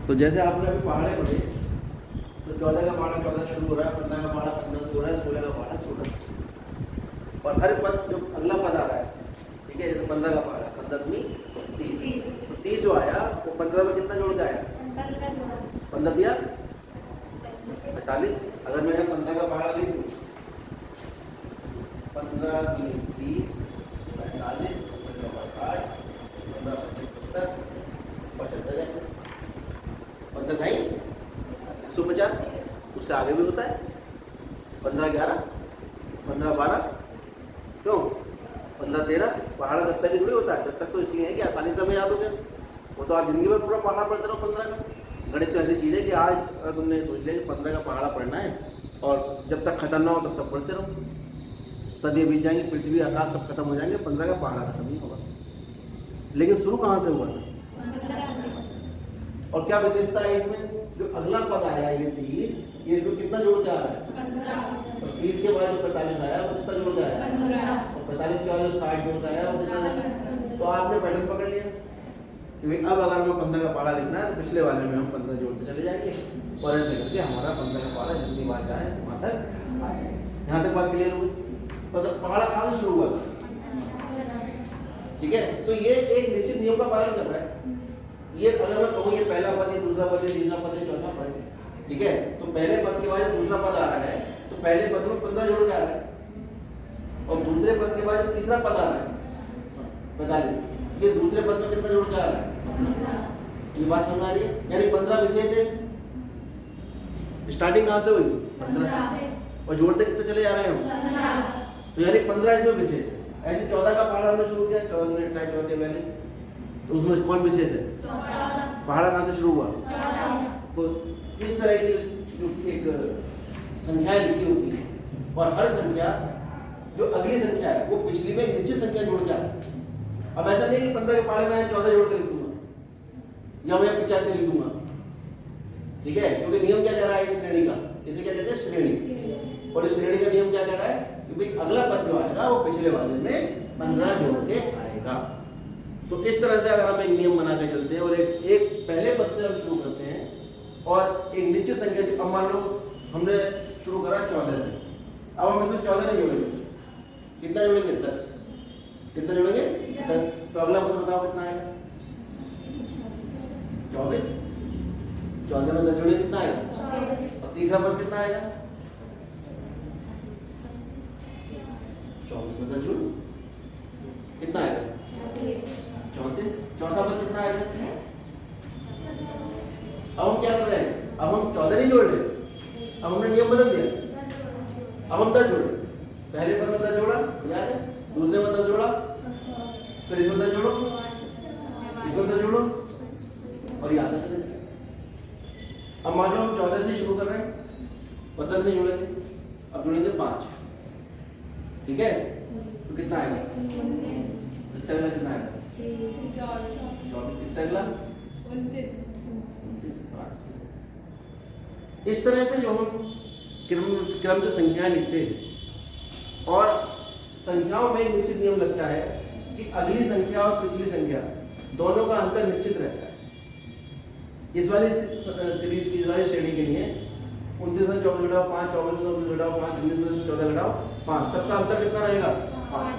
तो जैसे आपने अभी पहाड़े पढ़े, तो 14 का पहाड़ा 14 शुरू हो रहा है, 15 का पहाड़ा 15 से हो रहा है, 16 का पहाड़ा 16 से शुरू हो रहा है। और हर पद जो अगला पद आ रहा है, ठीक है, जैसे 15 का पहाड़ा 15 दूनी 30, तो 30 जो आया वो 15 में कितना जोड़ के आया? 15 दिया 45। अगर मैं 15 का पहाड़ा लिख दूँ 15 दूनी 30 45 15 60 15 75 75 15 ढाई 150, उससे आगे भी होता है 15 11 15 12, क्यों 15 13 पहाड़ा 10 तक ही थोड़ी होता है। 10 तक तो इसलिए है कि आसानी से हमें याद हो गया, वो तो आप जिंदगी में पूरा पहाड़ा पढ़ते रहो 15 का। गणित तो ऐसी चीज़ है कि आज अगर तुमने सोच लिया कि 15 का पहाड़ा पढ़ना है और जब तक खत्म ना हो तब तक पढ़ते रहो, सदियाँ बीत जाएंगी, पृथ्वी आकाश सब खत्म हो जाएंगे, 15 का पहाड़ा खत्म नहीं होगा। लेकिन शुरू कहाँ से हुआ था और क्या विशेषता है इसमें? जो अगला पद आया ये 30, ये इसमें कितना जोड़ के आ रहा है? 15। और 30 के बाद जो 45 आया वो कितना जोड़ के आया? 15। और 45 के बाद जो 60 जोड़ के आया वो कितना? तो आपने पैटर्न पकड़ लिया कि भाई अब अगर हमें 15 का पहाड़ा लिखना है तो पिछले वाले में हम 15 जोड़ते चले जाएंगे और ऐसे करके हमारा 15 का पहाड़ा जितनी बार जाए वहाँ तक आ जाए। यहाँ तक बात क्लियर हुई? मतलब पहाड़ा कहाँ से शुरू हुआ था? ठीक है, तो ये एक निश्चित नियम का पालन कर रहा है। ये अगर मैं कहूँ ये पहला पद, ये दूसरा पद, ये तीसरा पद, ये चौथा पद, ठीक है, तो पहले पद के बाद दूसरा पद आ रहा है तो पहले पद में 15 जोड़ के आ रहा है और दूसरे पद के बाद तीसरा पद आ रहा है 45, ये दूसरे पद में कितना जोड़ के आ रहा है? 15। ये बात समझ आ रही है? यानी 15 विशेष है। स्टार्टिंग कहाँ से हुई? 15 से। और जोड़ते कितने चले जा रहे हो? 15। तो यानी 15 इसमें विशेष है। ऐसे 14 का पहाड़ा हमने शुरू किया, 14 मिनट 14 42, तो उसमें कौन विशेष है? 14। पहाड़ा कहाँ से शुरू हुआ? 14। तो इस तरह की जो एक संख्याएं लिखी होती है और हर संख्या जो अगली संख्या है वो पिछली में निश्चित संख्या जोड़ के आती है। अब ऐसा नहीं कि 15 के पहाड़े में 14 जोड़ के लिख दूंगा या मैं 85 लिख दूंगा, ठीक है, क्योंकि नियम क्या कह रहा है इस श्रेणी का? इसे क्या कहते हैं? श्रेणी। और इस श्रेणी का नियम क्या कह रहा है कि भाई अगला पद जो आएगा वो पिछले वाले में 15 जोड़ के आएगा। तो इस तरह से अगर हम एक नियम बना के चलते हैं और एक पहले पद से हम शुरू करते हैं और एक निश्चित संख्या, अब मान लो हमने शुरू करा 14 से, अब हम इसमें 14 नहीं जोड़ेंगे, कितना जोड़ेंगे? 10। कितना जोड़ेंगे? 10। तो अगला पद बताओ कितना आएगा? 24। 14 में 10 जोड़े कितना आएगा? 24। और तीसरा पद कितना आएगा? 24 में 10 जोड़ कितना आएगा? 34। चौथा पद कितना आएगा? अब हम क्या कर रहे हैं? अब हम 14 नहीं जोड़ रहे, अब हमने नियम बदल दिया, अब हम 10 जोड़े। पहले पद में 10 जोड़ा, याद है? दूसरे में 10 जोड़ा, फिर इसमें 10 जोड़ो, इसमें 10 जोड़ो और ये आधा चले। अब मान लो हम 14 से शुरू कर रहे हैं और 10 नहीं जोड़ेंगे, अब जोड़ेंगे 5, ठीक है, तो कितना आएगा? इससे अगला कितना आएगा? 24। इससे अगला 29। इस तरह से जो हम क्रम से संख्याएं लिखते हैं और संख्याओं में एक निश्चित नियम लगता है कि अगली संख्या और पिछली संख्या दोनों का अंतर निश्चित रहता है। इस वाली सीरीज की, इस वाली श्रेणी के लिए 29 में 24 घटाओ 5, 24 में 24 घटाओ 5, 19 में 14 घटाओ 5, सबका अंतर कितना रहेगा? 5।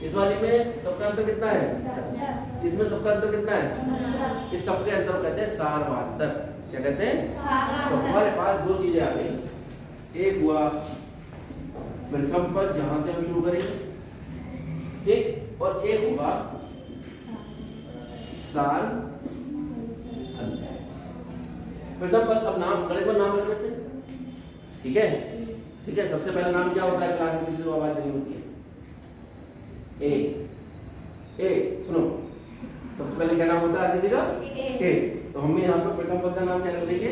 इस वाली में सबका अंतर कितना है? 10। इसमें सबका अंतर कितना है? इस सबके अंतर कहते हैं सारवांतर। क्या कहते हैं? तो हमारे पास दो चीजें आ गई, एक हुआ प्रथम पद जहां से हम शुरू करेंगे, ठीक, और एक होगा सार अंतर। प्रथम पद, अब नाम गणित पर नाम रख लेते हैं, ठीक है, ठीक है। सबसे पहला नाम क्या होता है? क्लास में किसी को आवाज नहीं होती है, ए सुनो, सबसे पहले क्या नाम होता है किसी का? ए। तो हम यहाँ पर प्रथम पद का नाम क्या रख देंगे?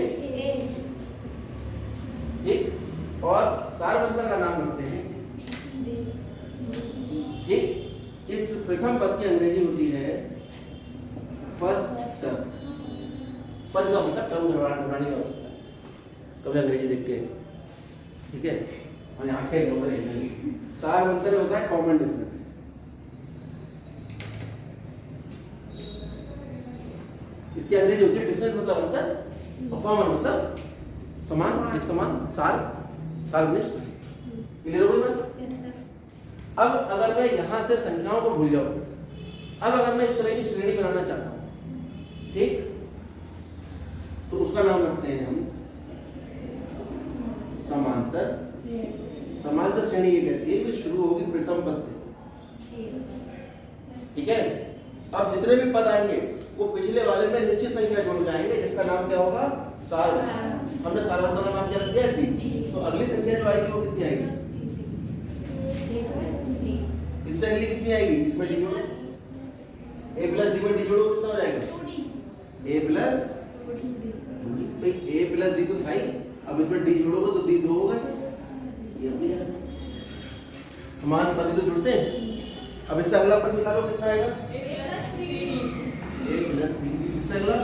ठीक, और सारवंतर का नाम रखते हैं, ठीक। इस प्रथम पद की अंग्रेजी होती है फर्स्ट टर्म। पद का मतलब टर्म घबराने का होता है, कभी अंग्रेजी देख के, ठीक है, और आंखें नंबर एक। सारवंतर होता है कॉमन डिफरेंस। इसकी अंग्रेजी होती है डिफरेंस, मतलब अंतर और कॉमन मतलब समान, एक समान, सार्वनिष्ठ। क्लियर हो गई बात? अब अगर मैं यहां से संख्याओं को भूल जाऊं, अब अगर मैं इस तरह की श्रेणी बनाना चाहता हूं, ठीक, तो उसका नाम रखते हैं हम समांतर। समांतर श्रेणी ये कहती है कि शुरू होगी प्रथम पद से, ठीक है। अब जितने भी पद आएंगे वो पिछले वाले में निश्चित संख्या जुड़ जाएंगे, जिसका नाम क्या होगा? सार। हमने सार्वधातुक का नाम क्या रख दिया? डी। तो अगली संख्या जो आएगी वो कितनी आएगी? इससे अगली कितनी आएगी? इसमें डी जोड़ो, ए प्लस डी में डी जोड़ो, कितना हो जाएगा? ए प्लस भाई ए प्लस डी तो था ही, अब इसमें डी जोड़ोगे तो डी 2 होगा। ये अपनी समान पद तो जुड़ते हैं। अब इससे अगला पद निकालो, कितना आएगा? ए प्लस 3। इससे अगला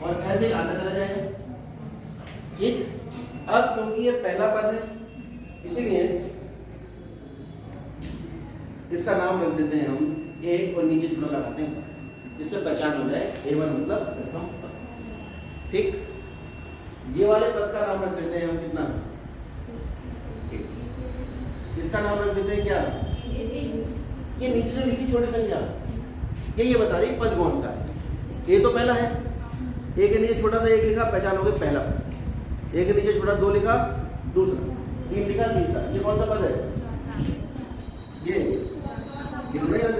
और ऐसे आता चला जाएगा, ठीक। अब क्योंकि ये पहला पद है इसीलिए इसका नाम रख देते हैं हम ए और नीचे जुड़ा लगाते हैं, जिससे पहचान हो जाए A1 मतलब प्रथम पद, ठीक। ये वाले पद का नाम रख देते हैं हम कितना? इसका नाम रख देते हैं क्या? ये नीचे जो लिखी छोटी संख्या ये बता रही पद कौन सा है। ए तो पहला है, ए के नीचे छोटा सा एक लिखा, पहचान हो गई पहला। ए के नीचे छोटा 2 लिखा, दूसरा। 3 लिखा, तीसरा। ये कौन सा पद है? ये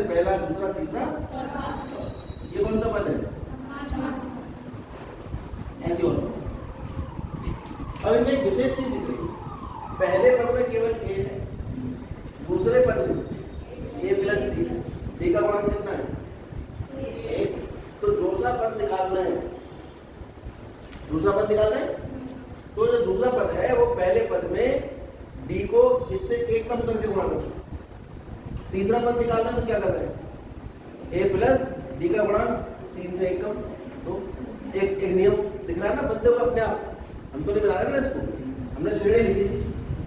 पहला, दूसरा, तीसरा। ये कौन सा पद है? ऐसी और अब इनमें एक विशेष चीज दिख रही, पहले पद में केवल ए है, दूसरे पद में ए प्लस डी है। डी का मान कितना है? 1। तो जो सा पद निकालना है, दूसरा पद निकालना है, तो जो दूसरा पद है वो पहले पद में डी को इससे 1 कम करके गुणा करो। तीसरा पद निकालना है तो क्या करना है? ए प्लस डी का गुणा 3 से 1 कम 2। एक नियम दिख रहा है ना बंदे को अपने आप, हम तो नहीं बना रहे ना इसको, हमने श्रेणी लिखी थी,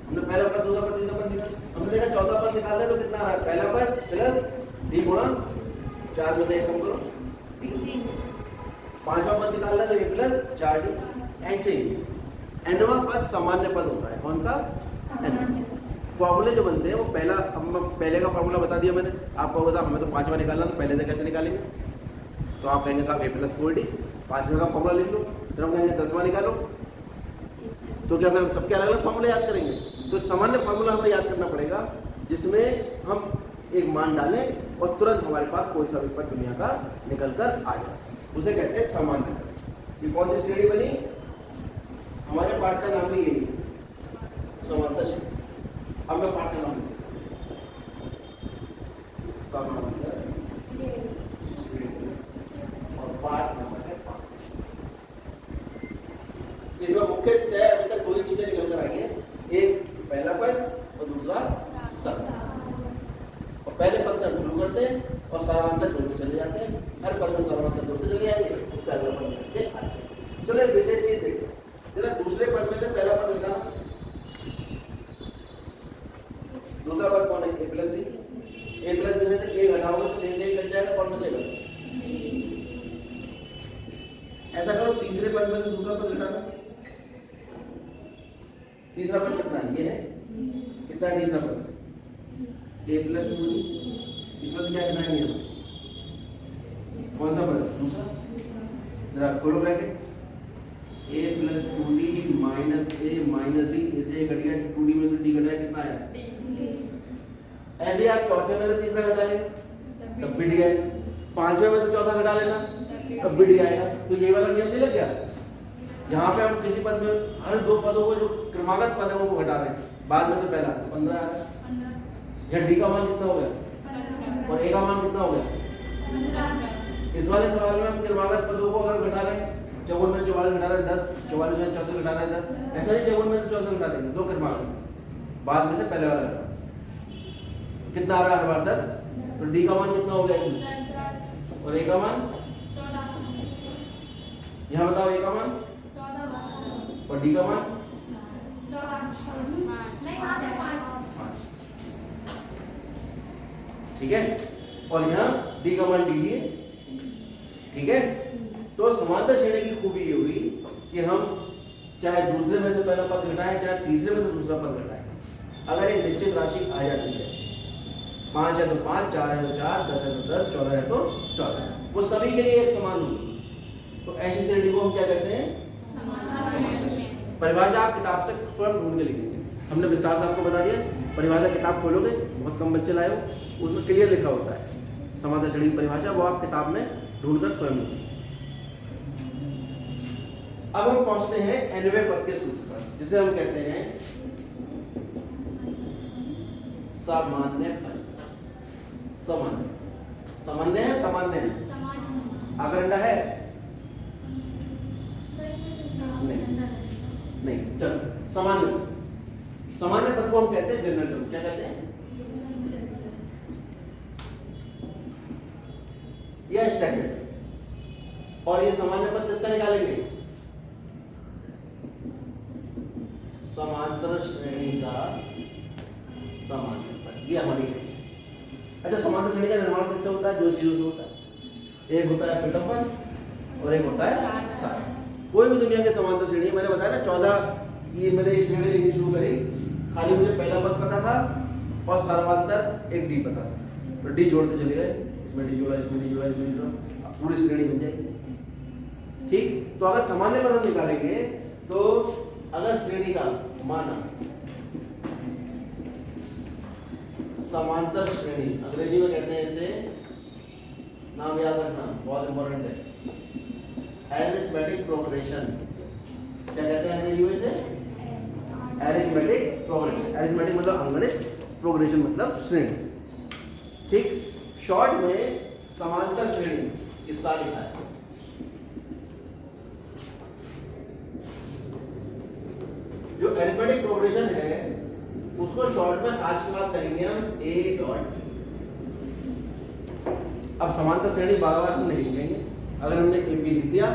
हमने पहला पद, दूसरा पद, तीसरा पद निकाला, हमने देखा चौथा पद निकालना है तो कितना आ रहा है? पहला पद प्लस डी गुणा 4 में से 1 कम करो 3। पांचवा पद निकालना है तो ए प्लस 4d। ऐसे ही nवां पद सामान्य पद होता है। कौन सा? n। फॉर्मूले जो बनते हैं वो पहले का फॉर्मूला बता दिया मैंने आपको, बता हमें तो 5वां निकालना, तो पहले से कैसे निकालेंगे? तो आप कहेंगे साहब ए प्लस 4d, 5वें का फॉर्मूला लिख लो। फिर हम कहेंगे 10वां निकालो, तो क्या फिर हम सबके अलग अलग फॉर्मूले याद करेंगे? तो सामान्य फॉर्मूला हमें याद करना पड़ेगा, जिसमें हम एक मान डालें और तुरंत हमारे पास कोई सा भी पद दुनिया का निकल कर आ जाए, उसे कहते हैं सामान्य पद। ये कौन सी श्रेणी बनी? हमारे पाठ का नाम भी यही है, समांतर श्रेणी। अब मैं पाठ का नाम समांतर श्रेणी और पाठ नंबर है 5। इसमें मुख्यतः अभी तक 2 ही चीजें निकल कर आई हैं, एक पहला पद और दूसरा शब्द। और पहले पद से हम शुरू करते हैं और सार्वधातुक जोड़ते चले जाते हैं, हर पद में सार्वधातुक जोड़ते चले जाएंगे, उससे अगला पद निकलते आते हैं। चलो एक विशेष चीज देखते हैं, जरा दूसरे पद में से पहला पद हटाना, दूसरा पद कौन है? ए प्लस डी। ए प्लस डी में से ए घटाओगे तो ए से ही कट जाएगा, कौन बचेगा? ऐसा करो तीसरे पद में से दूसरा पद घटाना। तीसरा पद कितना है? ये है, कितना है तीसरा पद? ए प्लस 2d। इसमें क्या घटाएंगे हम? कौन सा पद? दूसरा। जरा खोलो ब्रैकेट, ए प्लस 2d माइनस ए माइनस डी, इसे घट गया, 2d में से डी घटाया, कितना आया? ऐसे आप चौथे में से तीसरा घटा लें तब भी डी आएगा, 5वें में से चौथा घटा लेना तब भी डी आएगा। तो ये वाला नियम नहीं लग गया? यहाँ पे हम किसी पद में हर 2 पदों को जो क्रमागत पद है वो घटा रहे हैं, बाद में से पहला तो 15 आ रहा है। यहाँ डी का मान कितना हो गया और ए का मान कितना हो गया? इस वाले सवाल में हम क्रमागत पदों को अगर घटा रहे हैं, 54 में 44 घटा रहे हैं 10, 44 में 34 घटा रहे हैं 10, ऐसा नहीं 54 में से 34 घटा देंगे, 2 क्रमागत, बाद में से पहले वाला कितना आ रहा है हर बार 10, तो डी का मान कितना हो गया इसमें और ए का मान? यहाँ बताओ ए का मान और डी का मान? ठीक है, और यहाँ डी का मान डी है, ठीक है। तो समांतर श्रेणी की खूबी ये हुई कि हम चाहे दूसरे में से पहला पद घटाएं, चाहे तीसरे में से दूसरा पद घटाएं, अगर एक निश्चित राशि आ जाती है, 5 है तो 5, 4 है तो 4, 10 है तो 10, 14 है तो 14, वो सभी के लिए एक समान होगी, तो ऐसी श्रेणी को हम क्या कहते हैं? परिभाषा आप किताब से स्वयं ढूंढ के लिखेंगे। हमने विस्तार से आपको बता दिया। परिभाषा किताब खोलोगे, बहुत कम बच्चे लाए हो, उसमें क्लियर लिखा होता है समांतर श्रेणी की परिभाषा, वो आप किताब में ढूंढकर स्वयं लिखेंगे। अब हम पहुंचते हैं nवें पद के सूत्र पर, जिसे हम कहते हैं सामान्य पद। सामान्य सामान्य है, सामान्य है, आगरंडा है नहीं, चलो सामान्य। सामान्य पद को हम कहते हैं जनरल टर्म। क्या कहते हैं? यह स्टैंडर्ड। और ये सामान्य पद किसका निकालेंगे? समांतर श्रेणी का सामान्य पद, ये हमारी है। अच्छा, समांतर श्रेणी का निर्माण किससे होता है? दो चीजों से होता है, एक होता है प्रथम पद और एक होता है सहायक। कोई भी दुनिया के समांतर श्रेणी, मैंने बताया ना 14, ये मैंने इस श्रेणी लिखनी शुरू करी, खाली मुझे पहला पद पता था और सर्वांतर एक डी पता था, तो डी जोड़ते चले गए, इसमें डी जोड़ा, इसमें डी जोड़ा, इसमें डी जोड़ा, पूरी श्रेणी बन जाएगी। ठीक, तो अगर सामान्य पद हम निकालेंगे तो अगर श्रेणी का माना समांतर श्रेणी, अंग्रेजी में कहते हैं इसे, नाम याद रखना बहुत इंपॉर्टेंट है, अरिथमेटिक प्रोग्रेशन। क्या कहते हैं अंग्रेजी में इसे? Arithmetic progression. अरिथमेटिक मतलब अंगणित, प्रोग्रेशन मतलब श्रेणी। ठीक, शॉर्ट में समांतर श्रेणी किसका लिखा है? जो अरिथमेटिक प्रोग्रेशन है उसको शॉर्ट में आज की बात करेंगे हम ए डॉट। अब समांतर श्रेणी बार बार हम नहीं लिखेंगे, अगर हमने एपी लिख दिया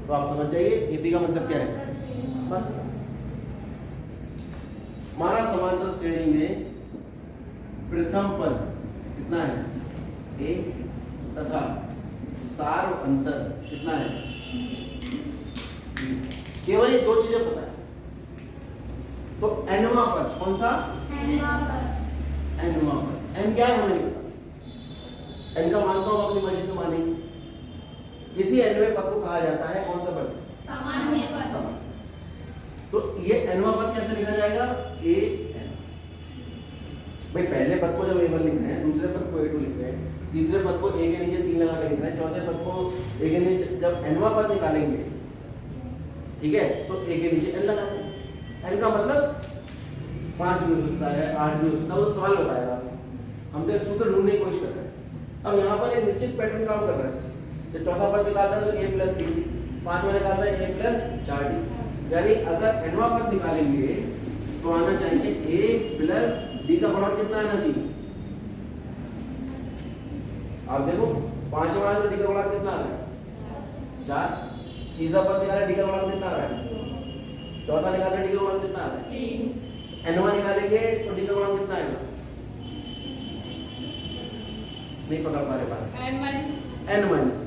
तो आप समझ जाइए एपी का मतलब क्या है। हमारा समांतर श्रेणी में प्रथम पद कितना है? ए, तथा सार अंतर कितना है? केवल ये दो चीजें पता है। तो एनवा पद कौन सा? एनवा पद। एन क्या है हमें नहीं पता, एन का मान तो हम अपनी मर्जी से मानेंगे। इसी एनवें पद को कहा जाता है कौन सा पद? सामान्य पद। तो ये एनवा पद कैसे लिखा जाएगा? A N. भाई पहले पद को जब ए1 लिख रहे हैं, दूसरे पद को ए2 लिख रहे हैं, तीसरे पद को ए के नीचे 3 लगा के लिख रहे हैं, चौथे पद को ए के नीचे, जब एनवा पद निकालेंगे ठीक है तो ए के नीचे एन लगा देंगे। एन का मतलब 5 भी हो सकता है, 8 भी हो सकता है, वो सवाल बताएगा। हम तो एक सूत्र ढूंढने की कोशिश कर रहे हैं। अब यहाँ पर एक निश्चित पैटर्न काम कर रहा है। तो चौथा पद निकाल रहा है तो a प्लस 3d, पांचवा निकाल रहा है a प्लस 4d, यानी अगर एनवा पद निकालेंगे तो आना चाहिए a प्लस d का गुणक कितना आना चाहिए? आप देखो, पांचवा है तो d का गुणक कितना आ रहा है? 4। तीसरा पद निकाले d का गुणक कितना आ रहा है? चौथा निकाले d का गुणक कितना आ रहा है? 3। एनवा निकालेंगे तो d का गुणक कितना आएगा? नहीं पकड़ पा रहे बात। n माइनस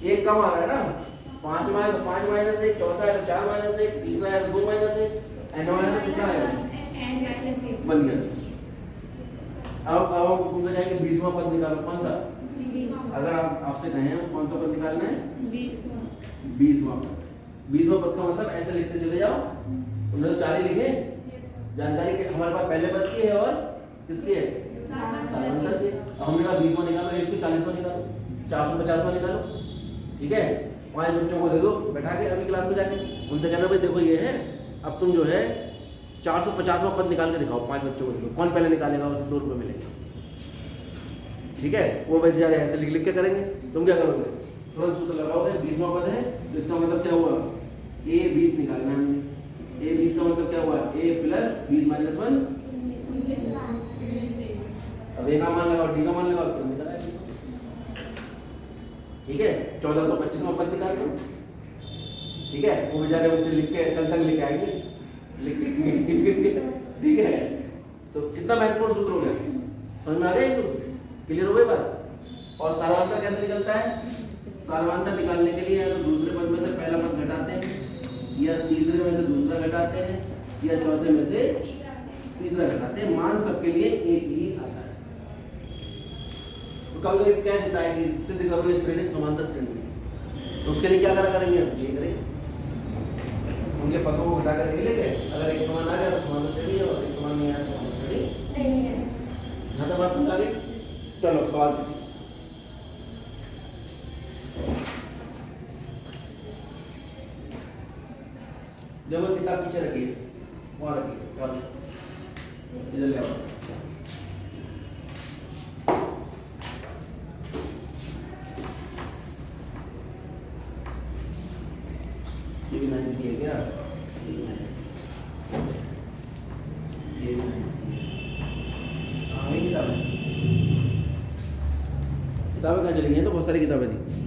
एक कम आ रहा है ना, पांचवा है तो 5 माइनस 1, चौथा है तो 4 माइनस 1, तीसरा है तो 2 माइनस 1, एनवा है तो कितना आएगा? बन गया। अब तुमसे जाएंगे 20वां पद निकालो, कौन सा? अगर आप आपसे कहें कौन सा पद निकालना है? 20वां पद। 20वां पद का मतलब ऐसे लिखते चले जाओ, तुमने तो 4 ही लिखे, जानकारी के हमारे पास पहले पद की है और किसकी है? सारांतर की। हमने कहा 20वां निकालो, 140वां निकालो, 450वां निकालो, ठीक है। 5 बच्चों को दे दो बैठा के अभी क्लास में जाके, उनसे कहना भाई देखो ये है, अब तुम जो है 450वां पद निकाल के दिखाओ, 5 बच्चों को दे दो, कौन पहले निकालेगा उसे 2 रुपये मिलेंगे, ठीक है। वो बच्चे जा रहे हैं ऐसे लिख लिख के करेंगे, तुम क्या करोगे? तुरंत सूत्र लगाओगे, 20वां पद है तो इसका मतलब क्या हुआ? a 20 निकालना है हमें। a 20 का मतलब क्या हुआ? a plus 20 minus 1। अब ए का मान लगाओ, डी का मान लगाओ, तो निकल आएगा, ठीक है। 1425वां पद निकाल दो, ठीक है। वो बेचारे बच्चे लिख के कल तक लेके आएंगे, लिख के, ठीक है। तो कितना महत्वपूर्ण सूत्र हो गया, समझ में आ गया ये सूत्र? क्लियर हो गई बात? और सार्वंतर कैसे निकलता है? सार्वंतर निकालने के लिए तो दूसरे पद में से घटाते हैं या चौथे में से तीसरा घटाते हैं, मान सबके लिए एक ही आता है। तो कभी कभी क्या देता है कि सिद्ध करो ये श्रेणी समांतर श्रेणी है, तो उसके लिए क्या करा करेंगे हम, ये करेंगे उनके पदों को घटा कर के लेके अगर एक समान आ गया तो समांतर श्रेणी है और एक समान नहीं आया तो समांतर श्रेणी नहीं है। यहाँ तक बात समझ आ गई? चलो सवाल देखिए। देखो किताब पीछे रखिए, वहाँ रखिए, इधर ले आओ। ये भी 9 की है क्या? ये भी 9 हाँ ये किताब है। किताबें कहाँ चली गई हैं? तो बहुत सारी किताबें थी।